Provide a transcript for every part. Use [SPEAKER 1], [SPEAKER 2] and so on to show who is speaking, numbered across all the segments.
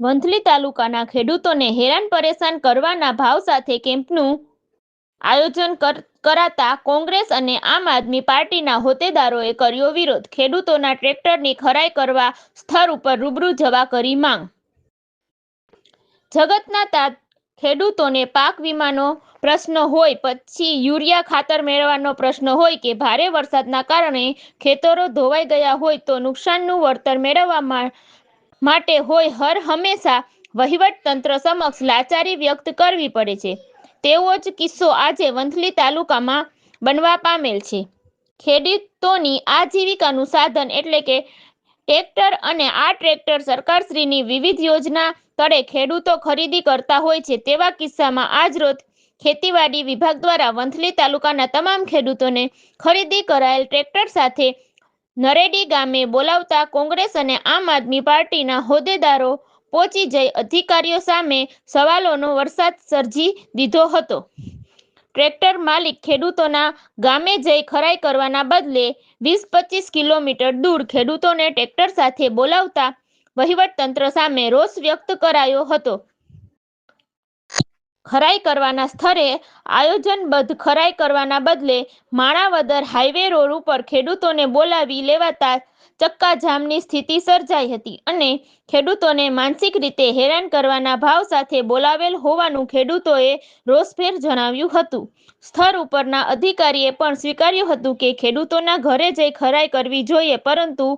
[SPEAKER 1] વંથલી તાલુકાના ખેડૂતોને હેરાન પરેશાન કરવાના ભાવ સાથે કેમ્પનું આયોજન કરાતા કોંગ્રેસ અને આમ આદમી પાર્ટીના હોદ્દેદારોએ કર્યો વિરોધ। ખેડૂતોના ટ્રેક્ટરની ખરાઈ કરવા સ્થળ ઉપર રૂબરૂ જવા કરી માંગ। જગતના તાત ખેડૂતોને પાક વીમાનો પ્રશ્ન હોય, પછી યુરિયા ખાતર મેળવવાનો પ્રશ્ન હોય કે ભારે વરસાદના કારણે ખેતરો ધોવાઈ ગયા હોય તો નુકસાનનું વળતર મેળવવા માટે હોય, હર હંમેશા વહીવટ તંત્ર સમક્ષ લાચારી વ્યક્ત કરવી પડે છે। તેવો જ કિસ્સો આજે વંથલી તાલુકામાં બનવા પામેલ છે। ખેડૂતોની આજીવિકાનું સાધન એટલે કે ટ્રેક્ટર અને આ ટ્રેક્ટર સરકારશ્રીની વિવિધ યોજના તળે ખેડૂતો ખરીદી કરતા હોય છે। તેવા કિસ્સામાં આજરોજ ખેતીવાડી વિભાગ દ્વારા વંથલી તાલુકાના તમામ ખેડૂતોને ખરીદી કરાયેલ ટ્રેક્ટર સાથે નરેડી ગામે બોલાવતા કોંગ્રેસ અને આમ આદમી પાર્ટીના હોદ્દેદારો પહોંચી જઈ અધિકારીઓ સામે સવાલોનો વરસાદ સર્જી દીધો હતો। ટ્રેક્ટર માલિક ખેડૂતોના ગામે જઈ ખરાઈ કરવાના બદલે 20-25 કિલોમીટર દૂર ખેડૂતોને ટ્રેક્ટર સાથે બોલાવતા વહીવટતંત્ર સામે રોષ વ્યક્ત કરાયો હતો। ખરાઈ કરવાના સ્થળે આયોજનબદ્ધ ખરાઈ કરવાના બદલે માણાવદર હાઈવે રોડ ઉપર ખેડૂતોને બોલાવી લેવાતા ચક્કાજામની સ્થિતિ સર્જાઈ હતી અને ખેડૂતોને માનસિક રીતે હેરાન કરવાના ભાવ સાથે બોલાવેલ હોવાનું ખેડૂતોએ રોષભેર જણાવ્યું હતું। સ્થળ ઉપરના અધિકારીએ પણ સ્વીકાર્યું હતું કે ખેડૂતોના ઘરે જઈ ખરાઈ કરવી જોઈએ, પરંતુ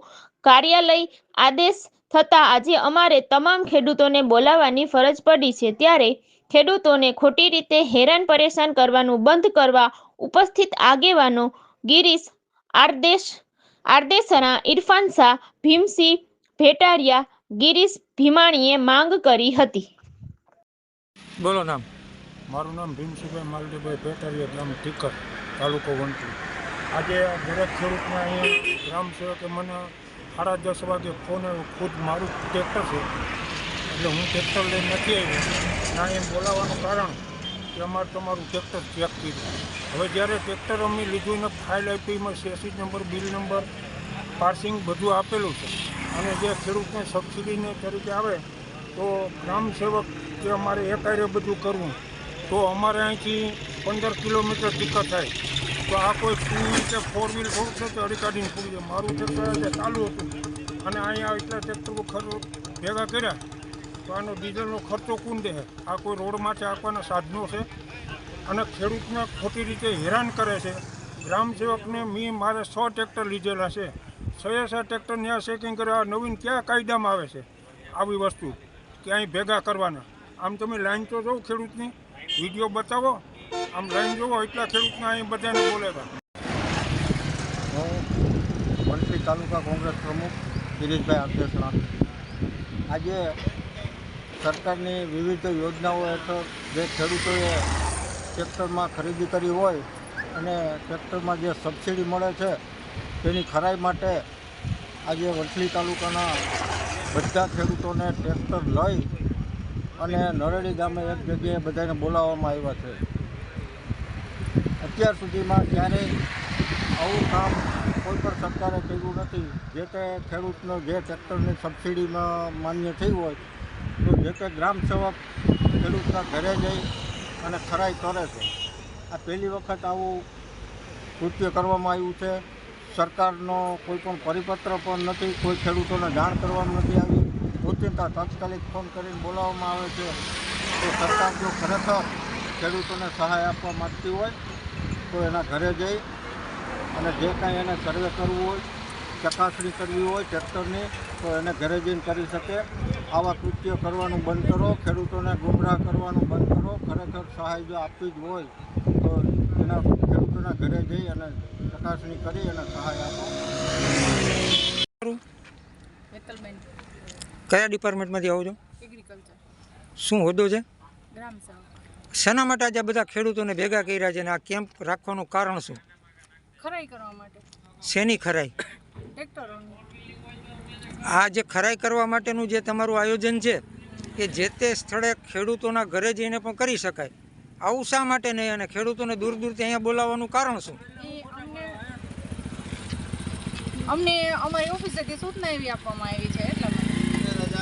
[SPEAKER 1] કાર્યાલય આદેશ થતાં આજે અમારે તમામ ખેડૂતોને બોલાવવાની ફરજ પડી છે। ત્યારે ખેડૂતોને ખોટી રીતે હેરાન પરેશાન કરવાનું બંધ કરવા ઉપસ્થિત આગેવાનો ગિરીશ આરદેસરા, ઇરફાન શાહ, ભીમસિંહ ભેટારિયા, ગિરીશ ભીમાણીએ માંગ કરી હતી।
[SPEAKER 2] બોલો નામ।
[SPEAKER 3] મારું નામ ભીમસિંહભાઈ માલજીભાઈ ભેટારિયા, ગામ ટીકર, તાલુકો વંથલી। આજે દરેક ખેડૂતના અહીંયા ગ્રામ સેવકે મને 10:30 વાગે ફોન આવ્યો। ખુદ મારું ટ્રેક્ટર છે એટલે હું ટ્રેક્ટર લઈને નથી આવ્યો। ના એમ બોલાવવાનું કારણ કે અમારે તમારું ટ્રેક્ટર ચેક કર્યું। હવે જ્યારે ટ્રેક્ટર અમે લીધું ને ફાઇલ આપી, એમાં chassis number, bill number, passing બધું આપેલું છે અને જે ખેડૂતને સબસિડીને તરીકે આવે તો ગ્રામ સેવક કે અમારે એકારે બધું કરવું તો અમારે અહીંથી 15 કિલોમીટર ટિકટ થાય। તો આ કોઈ 2 વ્હીલ કે 4 વ્હીલ થોડુંક છે તો અડી કાઢીને પૂરી જાય। મારું ટ્રેક્ટર આજે ચાલુ હતું અને અહીંયા એટલા ટ્રેક્ટર ખર્ચ ભેગા કર્યા તો આનો ડીઝલનો ખર્ચો કોણ દે? આ કોઈ રોડ માટે આપવાના સાધનો છે અને ખેડૂતને ખોટી રીતે હેરાન કરે છે। ગ્રામ સેવકને મારે 100 ટ્રેક્ટર લીધેલા છે, 6 ટ્રેક્ટર ત્યાં ચેકિંગ કર્યા। નવીન ક્યાં કાયદામાં આવે છે આવી વસ્તુ કે અહીં ભેગા કરવાના? આમ તમે લાઈન તો જોવો ખેડૂતની, વિડીયો બતાવો, આમ લાઈન જોવો એટલા ખેડૂતને અહીં બધાને બોલાવ્યા।
[SPEAKER 4] હું વંથલી તાલુકા કોંગ્રેસ પ્રમુખ ગિરીશભાઈ આરદેસરા। આજે સરકારની વિવિધ યોજનાઓ હેઠળ જે ખેડૂતોએ ટ્રેક્ટરમાં ખરીદી કરી હોય અને ટ્રેક્ટરમાં જે સબસિડી મળે છે તેની ખરાઈ માટે આજે વંથલી તાલુકાના બધા ખેડૂતોને ટ્રેક્ટર લઈ અને નરેડી ગામે એક જગ્યાએ બધાને બોલાવવામાં આવ્યા છે। અત્યાર સુધીમાં ક્યારેય આવું કામ કોઈ પણ સરકારે કર્યું નથી। જે તે ખેડૂતનો જે ટ્રેક્ટરની સબસિડીમાં માન્ય થઈ હોય તો જે તે ગ્રામ સેવક ખેડૂતના ઘરે જઈ અને ખરાઈ કરે છે। આ પહેલી વખત આવું કૃત્ય કરવામાં આવ્યું છે। સરકારનો કોઈ પણ પરિપત્ર પણ નથી, કોઈ ખેડૂતોને જાણ કરવામાં નથી આવી। ઓચિંતા તાત્કાલિક ફોન કરીને બોલાવવામાં આવે છે। તો સરકાર જો ખરેખર ખેડૂતોને સહાય આપવા માંગતી હોય તો એના ઘરે જઈ અને જે કાંઈ એને સર્વે કરવું હોય, ચકાસણી કરવી હોય ટ્રેક્ટરની, તો એને ઘરે જઈને કરી શકે। આવા કૃત્ય કરવાનું બંધ કરો, ખેડૂતોને ગુમરાહ કરવાનું બંધ કરો। ખરેખર સહાય જો આપવી જ હોય તો એના ખેડૂતોના ઘરે જઈ અને ચકાસણી કરી અને સહાય આપો।
[SPEAKER 2] કયા ડિપાર્ટમેન્ટમાંથી આવો છો?
[SPEAKER 5] એગ્રીકલ્ચર।
[SPEAKER 2] શું હોદ્દો છે?
[SPEAKER 5] ગ્રામ સેવક।
[SPEAKER 2] શેના માટે આજે બધા ખેડૂતોને ભેગા કર્યા છે અને આ કેમ્પ રાખવાનું કારણ શું?
[SPEAKER 5] ખરાઈ કરવા માટે।
[SPEAKER 2] શેની ખરાઈ?
[SPEAKER 5] ટ્રેક્ટરોની।
[SPEAKER 2] આ જે ખરાઈ કરવા માટેનું જે તમારું આયોજન છે કે જે તે સ્થળે ખેડૂતોના ઘરે જઈને પણ કરી શકાય, આવું શા માટે નહીં અને ખેડૂતોને દૂર દૂરથી અહીંયા બોલાવવાનું કારણ શું?
[SPEAKER 5] અમને અમારી ઓફિસેથી સૂચના એવી આપવામાં આવી છે એટલા માટે।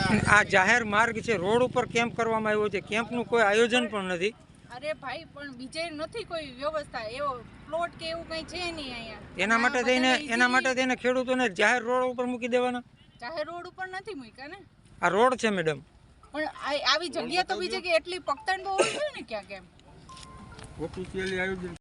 [SPEAKER 2] આ જાહેર માર્ગ છે, રોડ ઉપર કેમ્પ કરવામાં આવ્યો છે, કેમ્પનું કોઈ આયોજન પણ નથી.
[SPEAKER 5] અરે ભાઈ પણ બીજે નથી કોઈ વ્યવસ્થા, એવો પ્લોટ કે એવું કઈ છે નહીં અહીંયા.
[SPEAKER 2] એના માટે થઈને ખેડૂતોને જાહેર રોડ ઉપર મૂકી દેવાના.
[SPEAKER 5] જાહેર રોડ ઉપર નથી મૂક્યા ને.
[SPEAKER 2] આ રોડ છે મેડમ.
[SPEAKER 5] પણ આવી જગ્યા તો બીજે કે એટલી પકતાણ તો હોવી જોઈએ ને ક્યાંક એમ.
[SPEAKER 4] ઓફિશિયલી આયોજન